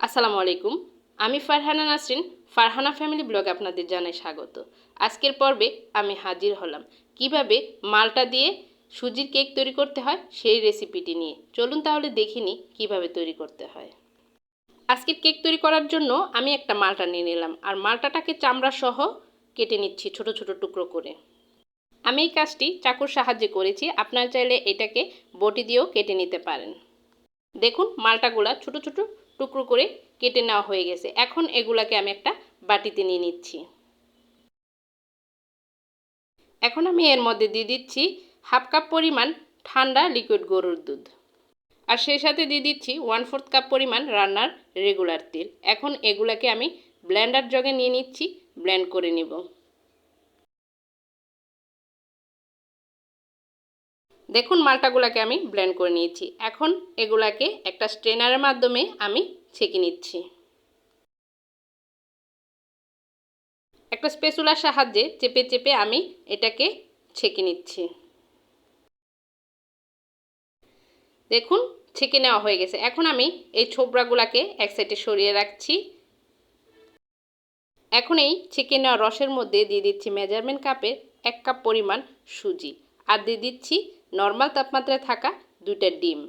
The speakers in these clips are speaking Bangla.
আসসালামু আলাইকুম। আমি ফারহানা নাসরিন, ফারহানা ফ্যামিলি ব্লগে আপনাদের জানাই স্বাগত। আজকের পর্বে আমি হাজির হলাম কিভাবে মালটা দিয়ে সুজির কেক তৈরি করতে হয় সেই রেসিপিটি নিয়ে। চলুন তাহলে দেখে নিই কীভাবে তৈরি করতে হয়। আজকের কেক তৈরি করার জন্য আমি একটা মালটা নিয়ে নিলাম, আর মালটাটাকে চামড়া সহ কেটে নিচ্ছি ছোট ছোট টুকরো করে। আমি এই কাজটি চাকুর সাহায্যে করেছি, আপনারা চাইলে এটাকে বটি দিয়েও কেটে নিতে পারেন। দেখুন মালটাগুলা ছোট ছোট টুকরো করে কেটে নেওয়া হয়ে গেছে। এখন এগুলাকে আমি একটা বাটিতে নিয়ে নিচ্ছি। এখন আমি এর মধ্যে দিয়ে দিচ্ছি হাফ কাপ পরিমাণ ঠান্ডা লিকুইড গরুর দুধ, আর সেই সাথে দিয়ে দিচ্ছি 1/4 কাপ পরিমাণ রান্নার রেগুলার তেল। এখন এগুলাকে আমি ব্লেন্ডার জগে নিয়ে নিচ্ছি, ব্লেন্ড করে নিব। দেখুন মালটাগুলাকে আমি ব্লেন্ড করে নিয়েছি। এখন এগুলাকে একটা স্ট্রেনারের মাধ্যমে আমি ছেঁকে নিচ্ছি। একটা স্প্যাচুলার সাহায্যে চেপে চেপে আমি এটাকে ছেঁকে নিচ্ছি। দেখুন ছেঁকে নেওয়া হয়ে গেছে। এখন আমি এই ছোবড়াগুলাকে এক সাইডে সরিয়ে রাখছি। এখন এই ছেঁকে নেওয়া রসের মধ্যে দিয়ে দিচ্ছি মেজারমেন্ট কাপের 1 কাপ পরিমাণ সুজি, আর দিয়ে দিচ্ছি নর্মাল তাপমাত্রায় থাকা 2টা ডিম,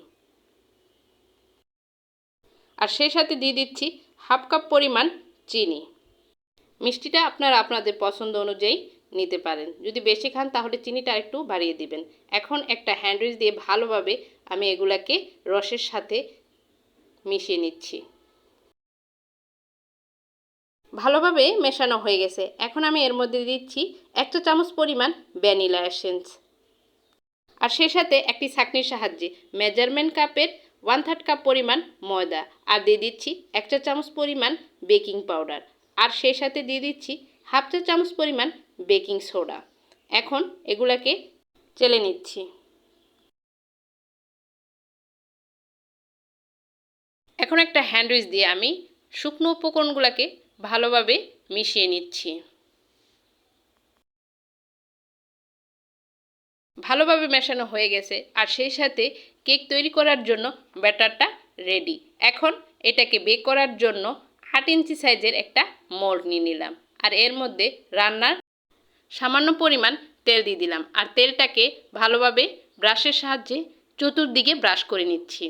আর সেই সাথে দিয়ে দিচ্ছি হাফ কাপ পরিমাণ চিনি। মিষ্টিটা আপনারা আপনাদের পছন্দ অনুযায়ী নিতে পারেন, যদি বেশি খান তাহলে চিনিটা একটু বাড়িয়ে দিবেন। এখন একটা হ্যান্ড উইচ দিয়ে ভালোভাবে আমি এগুলাকে রসের সাথে মিশিয়ে নিচ্ছি। ভালোভাবে মেশানো হয়ে গেছে। এখন আমি এর মধ্যে দিচ্ছি 1 চা চামচ পরিমাণ ভ্যানিলা এসেন্স, আর সেই সাথে একটি ছাঁকনির সাহায্যে মেজারমেন্ট কাপের 1/3 কাপ পরিমাণ ময়দা, আর দিয়ে দিচ্ছি 1 চা চামচ পরিমাণ বেকিং পাউডার, আর সেই সাথে দিয়ে দিচ্ছি হাফ চা চামচ পরিমাণ বেকিং সোডা। এখন এগুলাকে চেলে নিচ্ছি। এখন একটা হ্যান্ড উইচ দিয়ে আমি শুকনো উপকরণগুলোকে ভালোভাবে মিশিয়ে নিচ্ছি। ভালোভাবে মেশানো হয়ে গেছে, আর সেই সাথে কেক তৈরি করার জন্য ব্যাটারটা রেডি। এখন এটাকে বেক করার জন্য 8 ইঞ্চি সাইজের একটা মোল্ড নিয়ে নিলাম, আর এর মধ্যে রান্নার সামান্য পরিমাণ তেল দিয়ে দিলাম, আর তেলটাকে ভালোভাবে ব্রাশের সাহায্যে চতুর্দিকে ব্রাশ করে নিচ্ছি।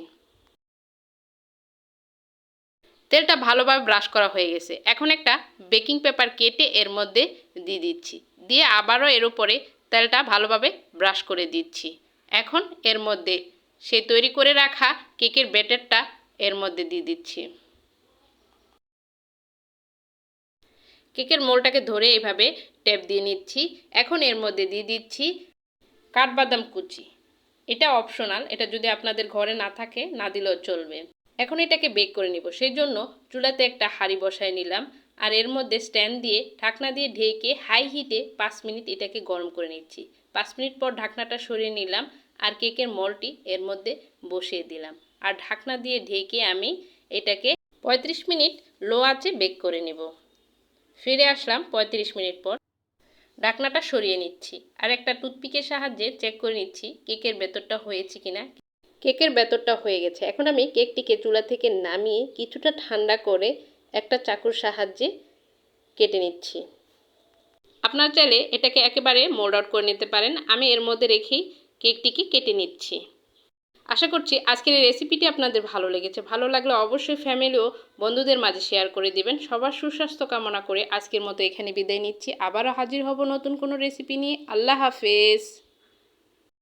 তেলটা ভালোভাবে ব্রাশ করা হয়ে গেছে। এখন একটা বেকিং পেপার কেটে এর মধ্যে দিয়ে দিচ্ছি, দিয়ে আবারও এর উপরে তেলটা ভালোভাবে ব্রাশ করে দিচ্ছি। এখন এর মধ্যে সেই তৈরি করে রাখা কেকের ব্যাটারটা এর মধ্যে দিয়ে দিচ্ছি। কেকের মোলটাকে ধরে এভাবে ট্যাপ দিয়ে নিচ্ছি। এখন এর মধ্যে দিয়ে দিচ্ছি কাঠবাদাম কুচি। এটা অপশনাল, এটা যদি আপনাদের ঘরে না থাকে না দিলেও চলবে। এখন এটাকে বেক করে নিব। সেই জন্য চুলাতে একটা হাঁড়ি বসায় নিলাম, আর এর মধ্যে স্ট্যান্ড দিয়ে ঢাকনা দিয়ে ঢেকে হাই হিটে 5 মিনিট এটাকে গরম করে নিচ্ছি। 5 মিনিট পর ঢাকনাটা সরিয়ে নিলাম, আর কেকের মোল্ডটি এর মধ্যে বসিয়ে দিলাম, আর ঢাকনা দিয়ে ঢেকে আমি এটাকে 35 মিনিট লো আঁচে বেক করে নেব। ফিরে আসলাম 35 মিনিট পর। ঢাকনাটা সরিয়ে নিচ্ছি, আর একটা টুথপিকের সাহায্যে চেক করে নিচ্ছি কেকের ভেতরটা হয়েছে কিনা। কেকের ভেতরটা হয়ে গেছে। এখন আমি কেকটিকে চুলা থেকে নামিয়ে কিছুটা ঠান্ডা করে একটা চাকুর সাহায্যে কেটে নিচ্ছি। আপনারা চাইলে এটাকে একেবারে মোল্ড আউট করে নিতে পারেন। আমি এর মধ্যে রেখেই কেকটিকে কেটে নিচ্ছি। আশা করছি আজকের এই রেসিপিটি আপনাদের ভালো লেগেছে। ভালো লাগলে অবশ্যই ফ্যামিলি ও বন্ধুদের মাঝে শেয়ার করে দিবেন। সবার সুস্বাস্থ্য কামনা করে আজকের মতো এখানে বিদায় নিচ্ছি। আবারও হাজির হব নতুন কোনো রেসিপি নিয়ে। আল্লাহ হাফেজ।